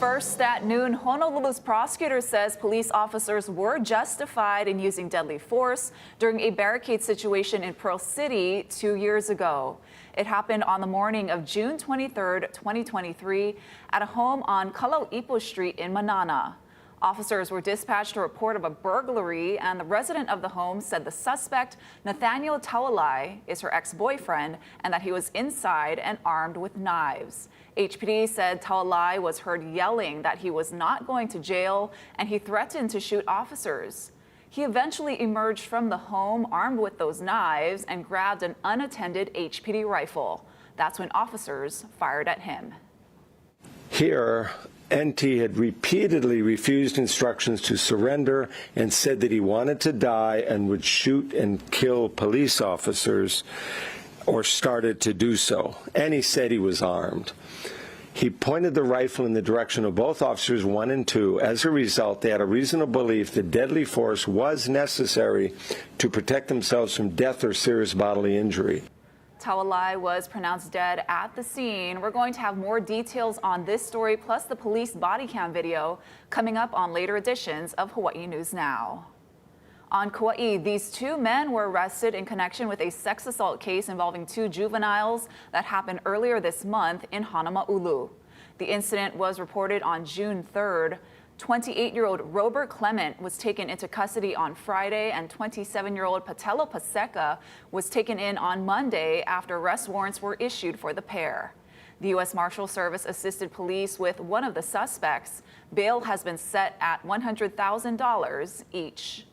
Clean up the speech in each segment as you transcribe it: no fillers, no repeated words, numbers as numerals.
First at noon, Honolulu's prosecutor says police officers were justified in using deadly force during a barricade situation in Pearl City 2 years ago. It happened on the morning of June 23, 2023, at a home on Kalauipo Street in Manana. Officers were dispatched to report of a burglary, and the resident of the home said the suspect, Nathaniel Taualai, is her ex-boyfriend and that he was inside and armed with knives. HPD said Taualai was heard yelling that he was not going to jail and he threatened to shoot officers. He eventually emerged from the home armed with those knives and grabbed an unattended HPD rifle. That's when officers fired at him. Here, NT had repeatedly refused instructions to surrender and said that he wanted to die and would shoot and kill police officers, or started to do so. And he said he was armed. He pointed the rifle in the direction of both officers 1 and 2. As a result, they had a reasonable belief that deadly force was necessary to protect themselves from death or serious bodily injury. Taualai was pronounced dead at the scene. We're going to have more details on this story, plus the police body cam video, coming up on later editions of Hawaii News Now. On Kauai, these 2 men were arrested in connection with a sex assault case involving 2 juveniles that happened earlier this month in Honolulu. The incident was reported on June 3rd. 28-year-old Robert Clement was taken into custody on Friday, and 27-year-old Patelo Paseka was taken in on Monday after arrest warrants were issued for the pair. The U.S. Marshal Service assisted police with one of the suspects. Bail has been set at $100,000 each.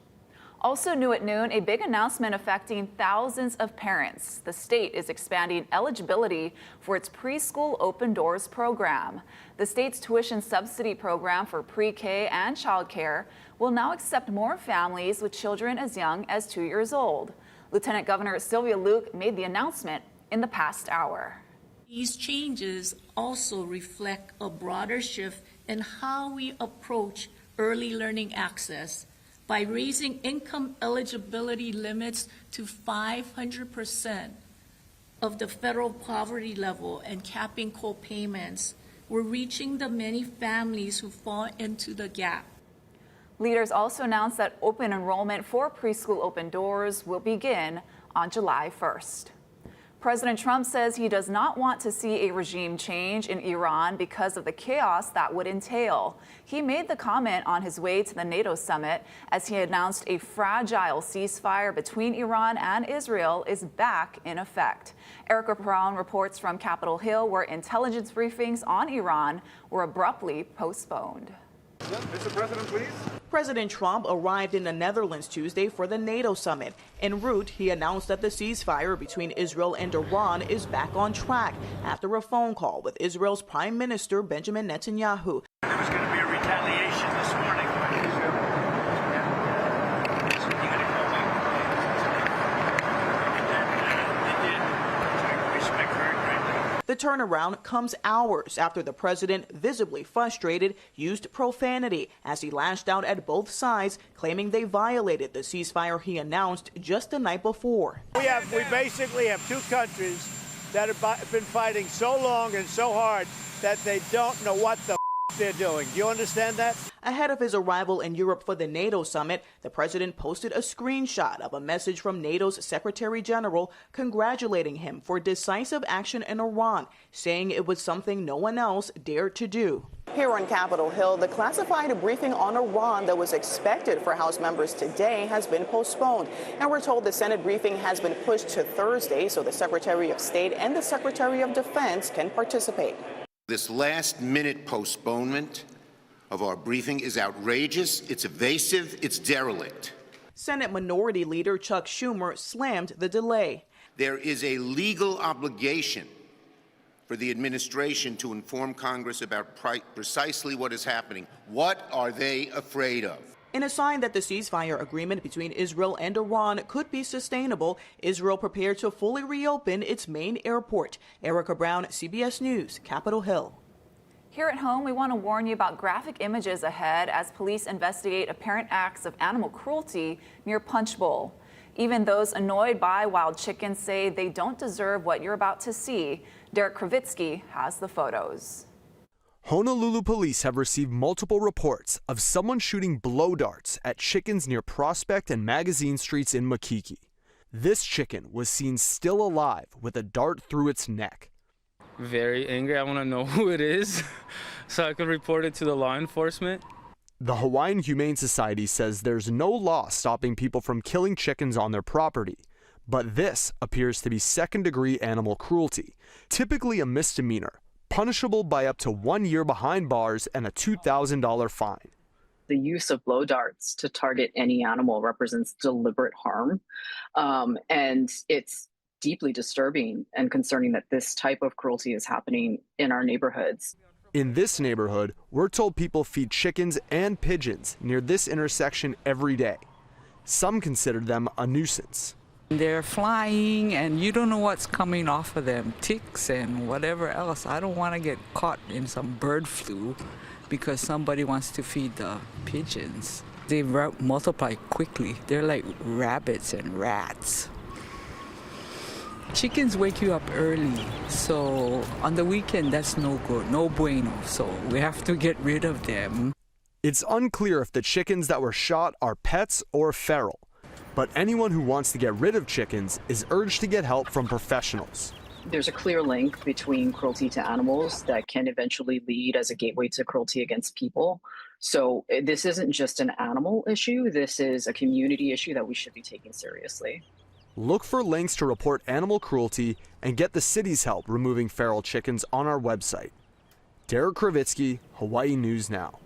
Also new at noon, a big announcement affecting thousands of parents. The state is expanding eligibility for its Preschool Open Doors Program. The state's tuition subsidy program for pre-K and childcare will now accept more families with children as young as 2 years old. Lieutenant Governor Sylvia Luke made the announcement in the past hour. These changes also reflect a broader shift in how we approach early learning access by raising income eligibility limits to 500% of the federal poverty level and capping co-payments. We're reaching the many families who fall into the gap. Leaders also announced that open enrollment for Preschool Open Doors will begin on July 1st. President Trump says he does not want to see a regime change in Iran because of the chaos that would entail. He made the comment on his way to the NATO summit as he announced a fragile ceasefire between Iran and Israel is back in effect. Erica Brown reports from Capitol Hill, where intelligence briefings on Iran were abruptly postponed. Mr. President, please. President Trump arrived in the Netherlands Tuesday for the NATO summit. En route, he announced that the ceasefire between Israel and Iran is back on track after a phone call with Israel's Prime Minister Benjamin Netanyahu. There was going to be a retaliation this morning. The turnaround comes hours after the president, visibly frustrated, used profanity as he lashed out at both sides, claiming they violated the ceasefire he announced just the night before. We basically have 2 countries that have been fighting so long and so hard that they don't know what the they're doing. Do you understand that? Ahead of his arrival in Europe for the NATO summit, the president posted a screenshot of a message from NATO's Secretary General congratulating him for decisive action in Iran, saying it was something no one else dared to do. Here on Capitol Hill, the classified briefing on Iran that was expected for House members today has been postponed. And we're told the Senate briefing has been pushed to Thursday so the Secretary of State and the Secretary of Defense can participate. This last-minute postponement of our briefing is outrageous, it's evasive, it's derelict. Senate Minority Leader Chuck Schumer slammed the delay. There is a legal obligation for the administration to inform Congress about precisely what is happening. What are they afraid of? In a sign that the ceasefire agreement between Israel and Iran could be sustainable, Israel prepared to fully reopen its main airport. Erica Brown, CBS News, Capitol Hill. Here at home, we want to warn you about graphic images ahead as police investigate apparent acts of animal cruelty near Punch Bowl. Even those annoyed by wild chickens say they don't deserve what you're about to see. Derek Kravitsky has the photos. Honolulu police have received multiple reports of someone shooting blow darts at chickens near Prospect and Magazine Streets in Makiki. This chicken was seen still alive with a dart through its neck. Very angry. I want to know who it is so I could report it to the law enforcement. The Hawaiian Humane Society says there's no law stopping people from killing chickens on their property, but this appears to be second-degree animal cruelty, typically a misdemeanor, punishable by up to 1 year behind bars and a $2,000 fine. The use of blow darts to target any animal represents deliberate harm, and it's deeply disturbing and concerning that this type of cruelty is happening in our neighborhoods. In this neighborhood, we're told people feed chickens and pigeons near this intersection every day. Some consider them a nuisance. They're flying and you don't know what's coming off of them, ticks and whatever else. I don't want to get caught in some bird flu because somebody wants to feed the pigeons. They multiply quickly. They're like rabbits and rats. Chickens wake you up early, so on the weekend that's no good, no bueno, so we have to get rid of them. It's unclear if the chickens that were shot are pets or feral, but anyone who wants to get rid of chickens is urged to get help from professionals. There's a clear link between cruelty to animals that can eventually lead as a gateway to cruelty against people. So this isn't just an animal issue, this is a community issue that we should be taking seriously. Look for links to report animal cruelty and get the city's help removing feral chickens on our website. Derek Kravitsky, Hawaii News Now.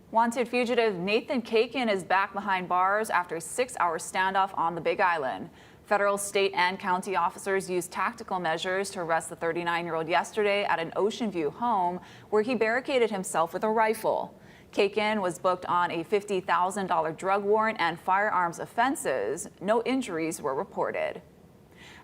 Wanted fugitive Nathan Kakin is back behind bars after a 6-hour standoff on the Big Island. Federal, state, and county officers used tactical measures to arrest the 39-year-old yesterday at an Ocean View home where he barricaded himself with a rifle. Kakin was booked on a $50,000 drug warrant and firearms offenses. No injuries were reported.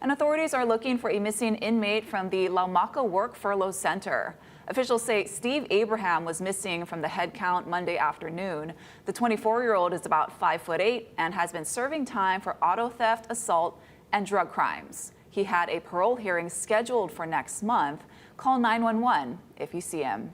And authorities are looking for a missing inmate from the Laumaka Work Furlough Center. Officials say Steve Abraham was missing from the head count Monday afternoon. The 24-year-old is about 5'8" and has been serving time for auto theft, assault, and drug crimes. He had a parole hearing scheduled for next month. Call 911 if you see him.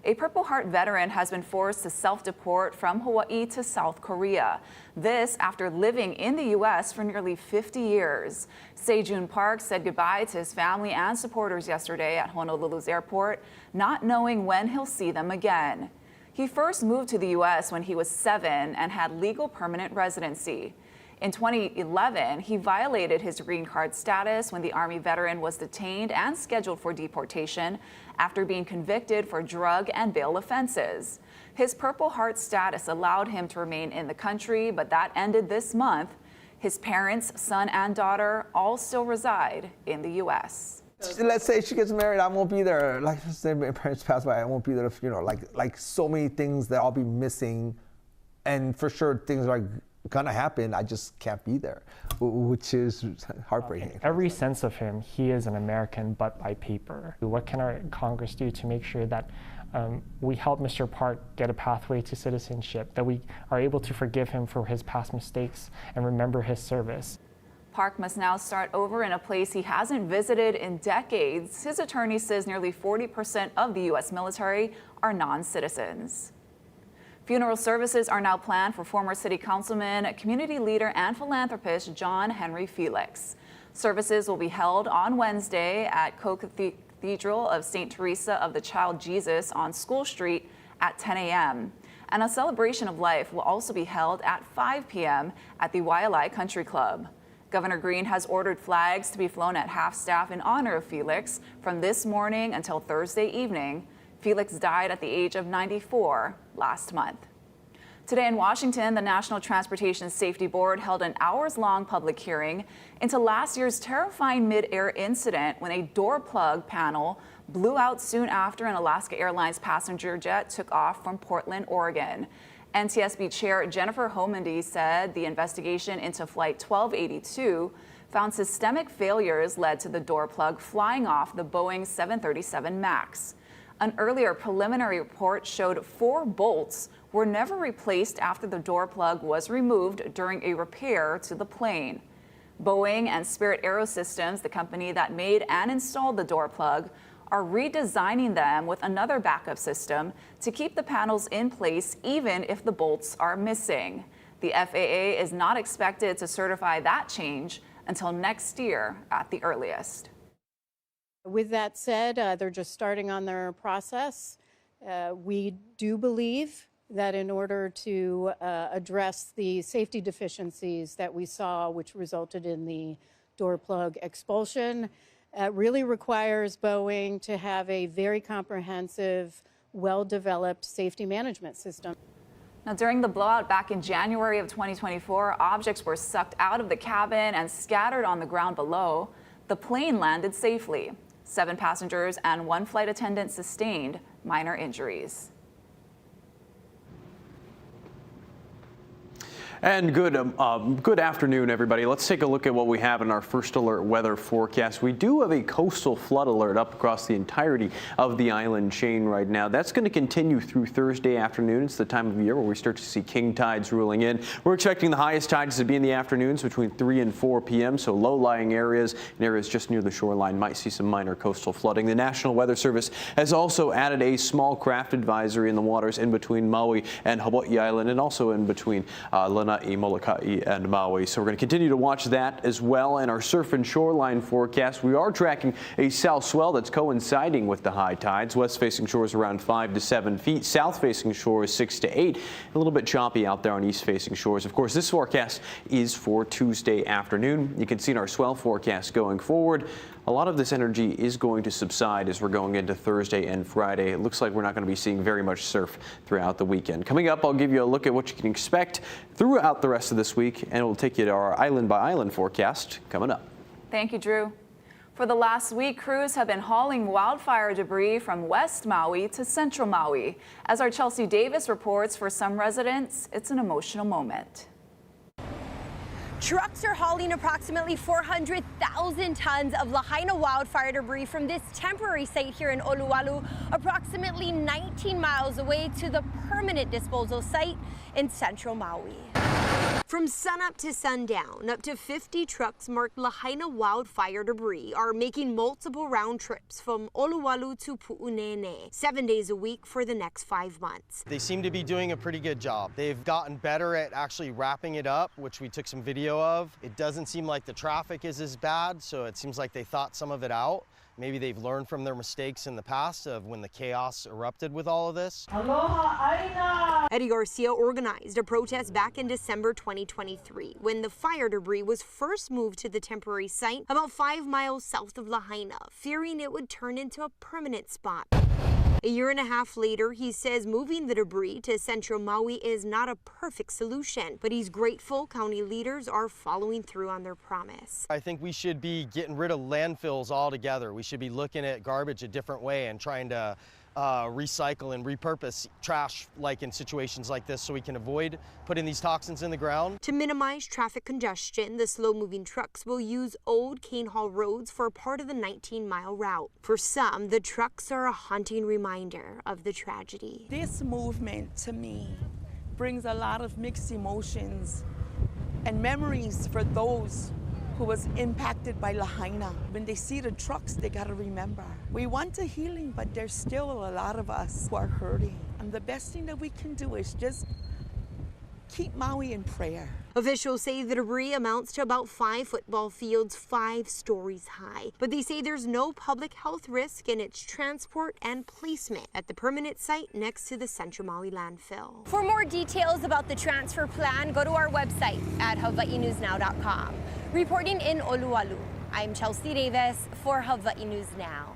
A Purple Heart veteran has been forced to self-deport from Hawaii to South Korea. This after living in the U.S. for nearly 50 years. Sejun Park said goodbye to his family and supporters yesterday at Honolulu's airport, not knowing when he'll see them again. He first moved to the U.S. when he was 7 and had legal permanent residency. In 2011, he violated his green card status when the Army veteran was detained and scheduled for deportation after being convicted for drug and bail offenses. His Purple Heart status allowed him to remain in the country, but that ended this month. His parents, son and daughter, all still reside in the U.S. Let's say she gets married, I won't be there. Like say my parents pass away, I won't be there. You know, like so many things that I'll be missing, and for sure things are gonna happen. I just can't be there, which is heartbreaking. Every sense of him, he is an American, but by paper. What can our Congress do to make sure that we help Mr. Park get a pathway to citizenship, that we are able to forgive him for his past mistakes and remember his service? Park must now start over in a place he hasn't visited in decades. His attorney says nearly 40% of the U.S. military are non-citizens. Funeral services are now planned for former city councilman, community leader, and philanthropist John Henry Felix. Services will be held on Wednesday at Co-Cathedral of St. Teresa of the Child Jesus on School Street at 10 a.m. And a celebration of life will also be held at 5 p.m. at the Waialae Country Club. Governor Green has ordered flags to be flown at half-staff in honor of Felix from this morning until Thursday evening. Felix died at the age of 94 last month. Today in Washington, the National Transportation Safety Board held an hours-long public hearing into last year's terrifying mid-air incident when a door plug panel blew out soon after an Alaska Airlines passenger jet took off from Portland, Oregon. NTSB Chair Jennifer Homendy said the investigation into Flight 1282 found systemic failures led to the door plug flying off the Boeing 737 MAX. An earlier preliminary report showed 4 bolts were never replaced after the door plug was removed during a repair to the plane. Boeing and Spirit Aerosystems, the company that made and installed the door plug, are redesigning them with another backup system to keep the panels in place even if the bolts are missing. The FAA is not expected to certify that change until next year at the earliest. With that said, they're just starting on their process. We do believe that in order to address the safety deficiencies that we saw, which resulted in the door plug expulsion, really requires Boeing to have a very comprehensive, well-developed safety management system. Now, during the blowout back in January of 2024, objects were sucked out of the cabin and scattered on the ground below. The plane landed safely. 7 passengers and 1 flight attendant sustained minor injuries. And good afternoon, everybody. Let's take a look at what we have in our first alert weather forecast. We do have a coastal flood alert up across the entirety of the island chain right now. That's going to continue through Thursday afternoon. It's the time of year where we start to see king tides ruling in. We're expecting the highest tides to be in the afternoons between 3 and 4 p.m. So low-lying areas and areas just near the shoreline might see some minor coastal flooding. The National Weather Service has also added a small craft advisory in the waters in between Maui and Hawaii Island, and also in between Lanai, Molokai, and Maui. So we're going to continue to watch that as well. In our surf and shoreline forecast, we are tracking a south swell that's coinciding with the high tides. West-facing shores around 5 to 7 feet. South-facing shores 6 to 8. A little bit choppy out there on east-facing shores. Of course, this forecast is for Tuesday afternoon. You can see in our swell forecast going forward, a lot of this energy is going to subside as we're going into Thursday and Friday. It looks like we're not going to be seeing very much surf throughout the weekend. Coming up, I'll give you a look at what you can expect throughout the rest of this week, and we'll take you to our island-by-island forecast coming up. Thank you, Drew. For the last week, crews have been hauling wildfire debris from West Maui to Central Maui. As our Chelsea Davis reports, for some residents, it's an emotional moment. Trucks are hauling approximately 400,000 tons of Lahaina wildfire debris from this temporary site here in Oluwalu, approximately 19 miles away to the permanent disposal site in Central Maui. From sunup to sundown, up to 50 trucks marked Lahaina wildfire debris are making multiple round trips from Oluwalu to Pu'unene, 7 days a week for the next 5 months. They seem to be doing a pretty good job. They've gotten better at actually wrapping it up, which we took some video of. It doesn't seem like the traffic is as bad, so it seems like they thought some of it out. Maybe they've learned from their mistakes in the past of when the chaos erupted with all of this. Aloha, Aina! Eddie Garcia organized a protest back in December 2023 when the fire debris was first moved to the temporary site about 5 miles south of Lahaina, fearing it would turn into a permanent spot. A year and a half later, he says moving the debris to Central Maui is not a perfect solution, but he's grateful county leaders are following through on their promise. I think we should be getting rid of landfills altogether. We should be looking at garbage a different way and trying to recycle and repurpose trash like in situations like this so we can avoid putting these toxins in the ground. To minimize traffic congestion, the slow-moving trucks will use old Cane Hall roads for part of the 19-mile route. For some, the trucks are a haunting reminder of the tragedy. This movement, to me, brings a lot of mixed emotions and memories for those who was impacted by Lahaina. When they see the trucks, they gotta remember. We want a healing, but there's still a lot of us who are hurting. And the best thing that we can do is just keep Maui in prayer. Officials say the debris amounts to about 5 football fields, 5 stories high. But they say there's no public health risk in its transport and placement at the permanent site next to the Central Maui landfill. For more details about the transfer plan, go to our website at hawaiinewsnow.com. Reporting in Oluwalu, I'm Chelsea Davis for Hawaii News Now.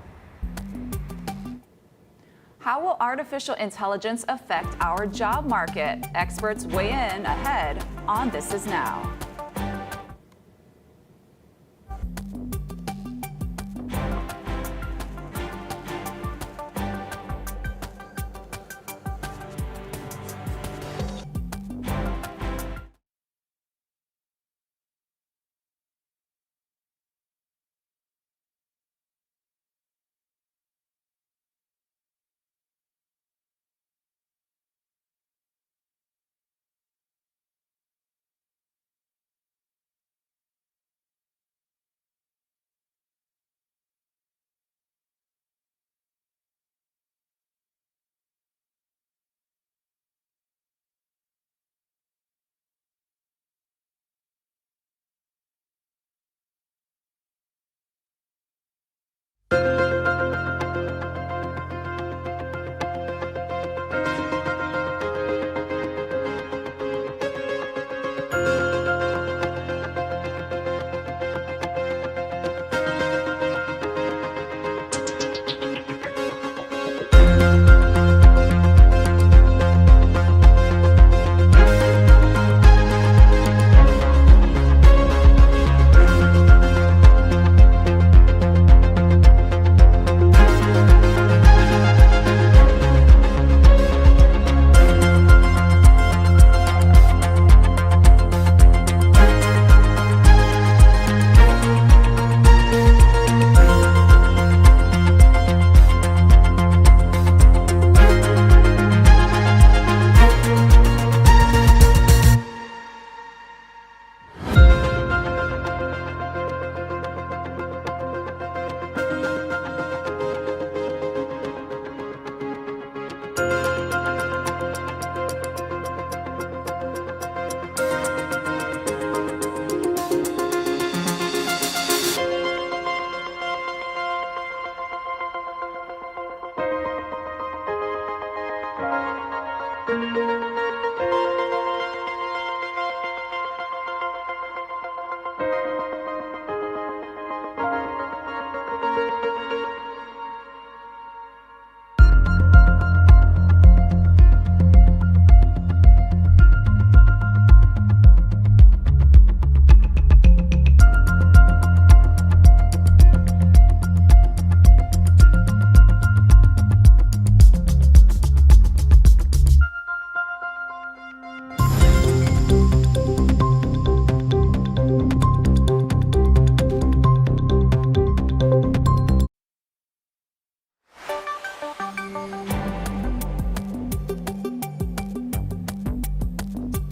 How will artificial intelligence affect our job market? Experts weigh in ahead on This Is Now.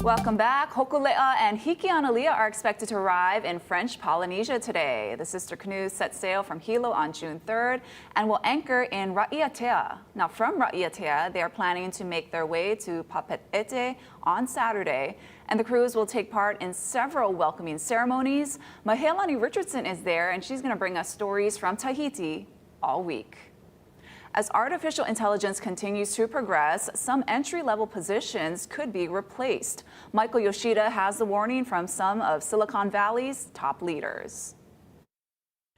Welcome back. Hokulea and Hikianalia are expected to arrive in French Polynesia today. The sister canoes set sail from Hilo on June 3rd and will anchor in Raiatea. Now, from Raiatea, they are planning to make their way to Papeete on Saturday, and the crews will take part in several welcoming ceremonies. Mahealani Richardson is there, and she's going to bring us stories from Tahiti all week. As artificial intelligence continues to progress, some entry-level positions could be replaced. Michael Yoshida has the warning from some of Silicon Valley's top leaders.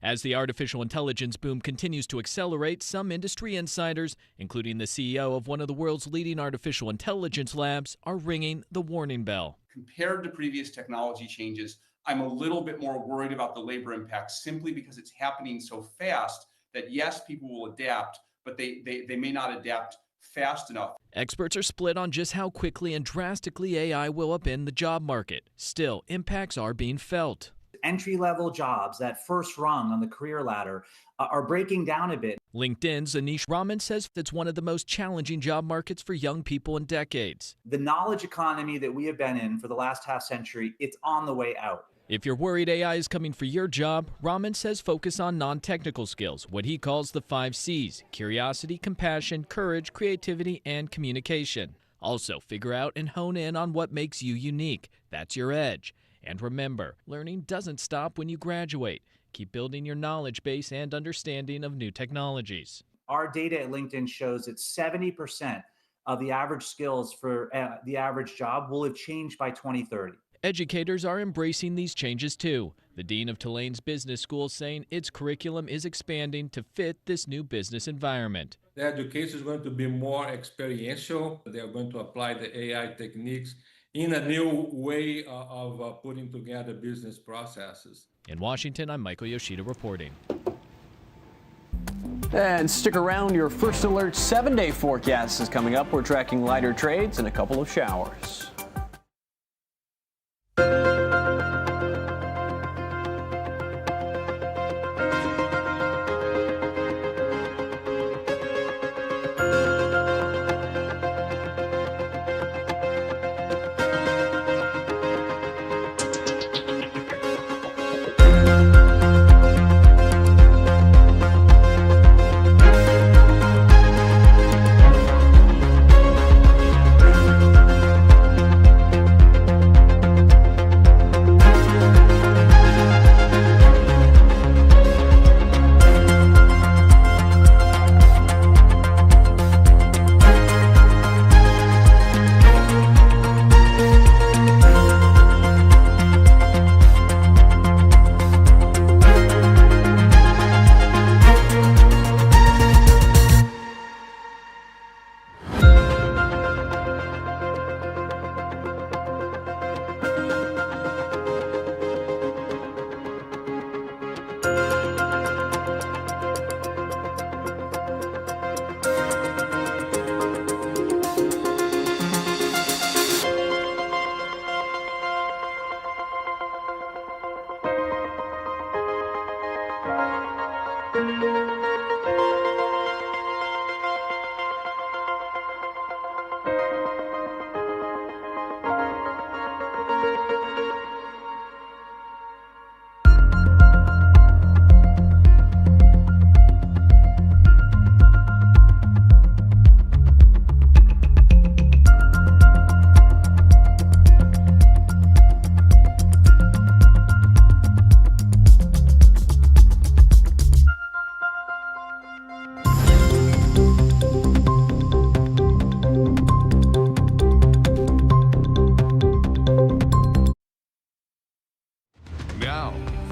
As the artificial intelligence boom continues to accelerate, some industry insiders, including the CEO of one of the world's leading artificial intelligence labs, are ringing the warning bell. Compared to previous technology changes, I'm a little bit more worried about the labor impact simply because it's happening so fast that yes, people will adapt, but they may not adapt fast enough. Experts are split on just how quickly and drastically AI will upend the job market. Still, impacts are being felt. Entry-level jobs, that first rung on the career ladder, are breaking down a bit. LinkedIn's Anish Raman says it's one of the most challenging job markets for young people in decades. The knowledge economy that we have been in for the last half century, it's on the way out. If you're worried AI is coming for your job, Raman says focus on non-technical skills, what he calls the 5 C's: curiosity, compassion, courage, creativity, and communication. Also, figure out and hone in on what makes you unique. That's your edge. And remember, learning doesn't stop when you graduate. Keep building your knowledge base and understanding of new technologies. Our data at LinkedIn shows that 70% of the average skills for the average job will have changed by 2030. Educators are embracing these changes too. The dean of Tulane's business school saying its curriculum is expanding to fit this new business environment. The education is going to be more experiential. They are going to apply the AI techniques in a new way of putting together business processes. In Washington, I'm Michael Yoshida reporting. And stick around, your First Alert 7-day forecast is coming up. We're tracking lighter trades and a couple of showers.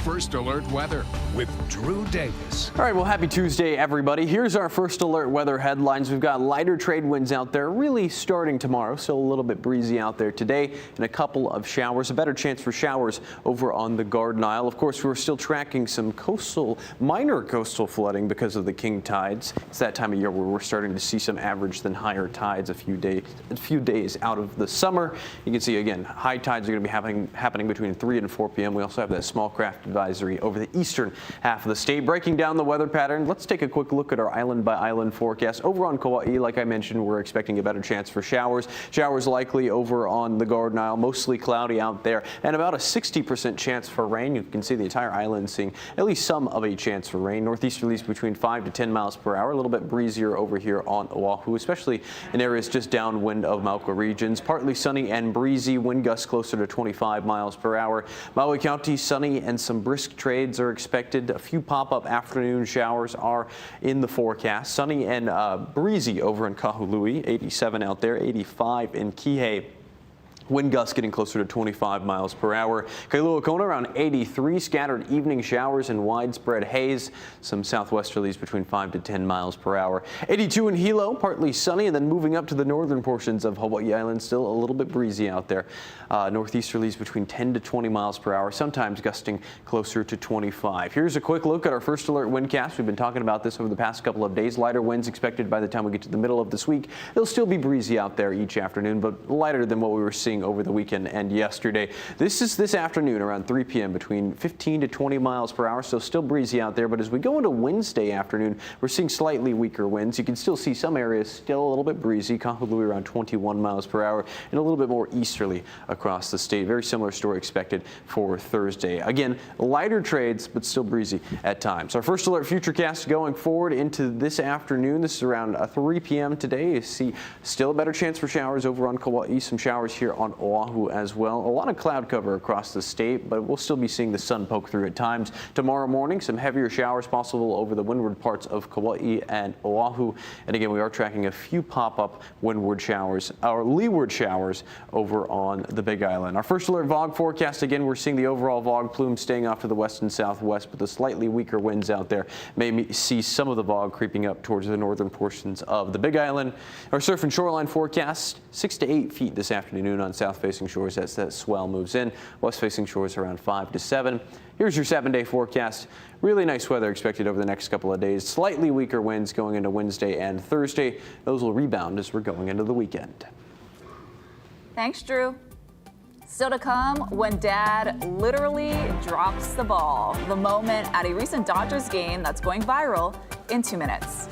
First Alert Weather with Drew Davis. All right, well, happy Tuesday, everybody. Here's our First Alert weather headlines. We've got lighter trade winds out there really starting tomorrow, so a little bit breezy out there today, and a couple of showers. A better chance for showers over on the Garden Isle. Of course, we're still tracking some minor coastal flooding because of the king tides. It's that time of year where we're starting to see some average than higher tides a few days out of the summer. You can see, again, high tides are going to be happening between 3 and 4 p.m. We also have that small craft advisory advisory over the eastern half of the state. Breaking down the weather pattern, let's take a quick look at our island by island forecast. Over on Kauai, like I mentioned, we're expecting a better chance for showers. Showers likely over on the Garden Isle, mostly cloudy out there, and about a 60% chance for rain. You can see the entire island seeing at least some of a chance for rain. Northeasterlies between 5 to 10 miles per hour. A little bit breezier over here on Oahu, especially in areas just downwind of Mauka regions. Partly sunny and breezy, wind gusts closer to 25 miles per hour. Maui County, sunny and some brisk trades are expected. A few pop-up afternoon showers are in the forecast. Sunny and breezy over in Kahului, 87 out there, 85 in Kihei. Wind gusts getting closer to 25 miles per hour. Kailua Kona around 83, scattered evening showers and widespread haze. Some southwesterlies between 5 to 10 miles per hour. 82 in Hilo, partly sunny, and then moving up to the northern portions of Hawaii Island, still a little bit breezy out there. Northeasterlies between 10 to 20 miles per hour, sometimes gusting closer to 25. Here's a quick look at our first alert windcast. We've been talking about this over the past couple of days. Lighter winds expected by the time we get to the middle of this week. It'll still be breezy out there each afternoon, but lighter than what we were seeing over the weekend and yesterday. This is this afternoon around 3 p.m. between 15 to 20 miles per hour, so still breezy out there. But as we go into Wednesday afternoon, we're seeing slightly weaker winds. You can still see some areas still a little bit breezy. Kahului around 21 miles per hour and a little bit more easterly across the state. Very similar story expected for Thursday. Again, lighter trades, but still breezy at times. Our first alert futurecast going forward into this afternoon. This is around 3 p.m. today. You see still a better chance for showers over on Kauai. Some showers here on Oahu as well. A lot of cloud cover across the state, but we'll still be seeing the sun poke through at times. Tomorrow morning, some heavier showers possible over the windward parts of Kauai and Oahu. And again, we are tracking a few pop-up windward showers, or leeward showers over on the Big Island. Our first alert fog forecast, again, we're seeing the overall fog plume staying off to the west and southwest, but the slightly weaker winds out there may see some of the fog creeping up towards the northern portions of the Big Island. Our surf and shoreline forecast, 6 to 8 feet this afternoon on south-facing shores as that swell moves in. West-facing shores around 5 to 7. Here's your 7-day forecast. Really nice weather expected over the next couple of days. Slightly weaker winds going into Wednesday and Thursday. Those will rebound as we're going into the weekend. Thanks, Drew. Still to come, when Dad literally drops the ball. The moment at a recent Dodgers game that's going viral in 2 minutes.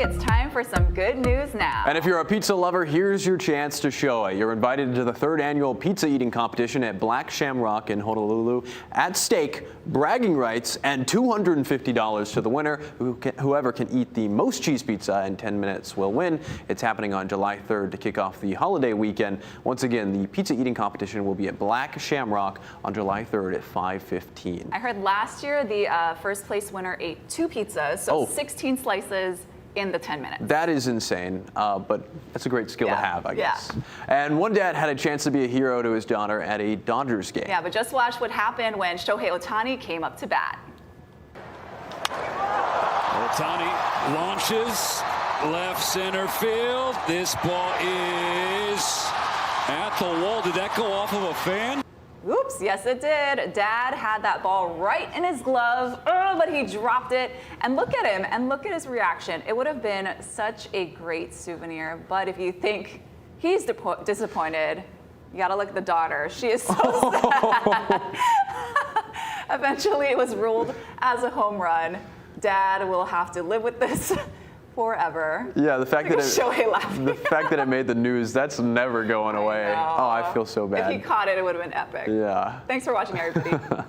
It's time for some good news is now. And if you're a pizza lover, here's your chance to show it. You're invited to the 3rd annual pizza eating competition at Black Shamrock in Honolulu. At stake, bragging rights and $250 to the winner. Whoever can eat the most cheese pizza in 10 minutes will win. It's happening on July 3rd to kick off the holiday weekend. Once again, the pizza eating competition will be at Black Shamrock on July 3rd at 5:15. I heard last year the first place winner ate 2 pizzas, so 16 slices in the 10 minutes. That is insane, but that's a great skill to have, I guess. Yeah. And one dad had a chance to be a hero to his daughter at a Dodgers game. Yeah, but just watch what happened when Shohei Ohtani came up to bat. Ohtani launches left center field. This ball is at the wall. Did that go off of a fan? Oops, yes it did. Dad had that ball right in his glove, but he dropped it. And look at him, and look at his reaction. It would have been such a great souvenir, but if you think he's disappointed, you gotta look at the daughter. She is so sad. Eventually it was ruled as a home run. Dad will have to live with this forever. Yeah, the fact the fact that it made the news, that's never going away. Oh, I feel so bad. If he caught it, it would have been epic. Yeah. Thanks for watching, everybody.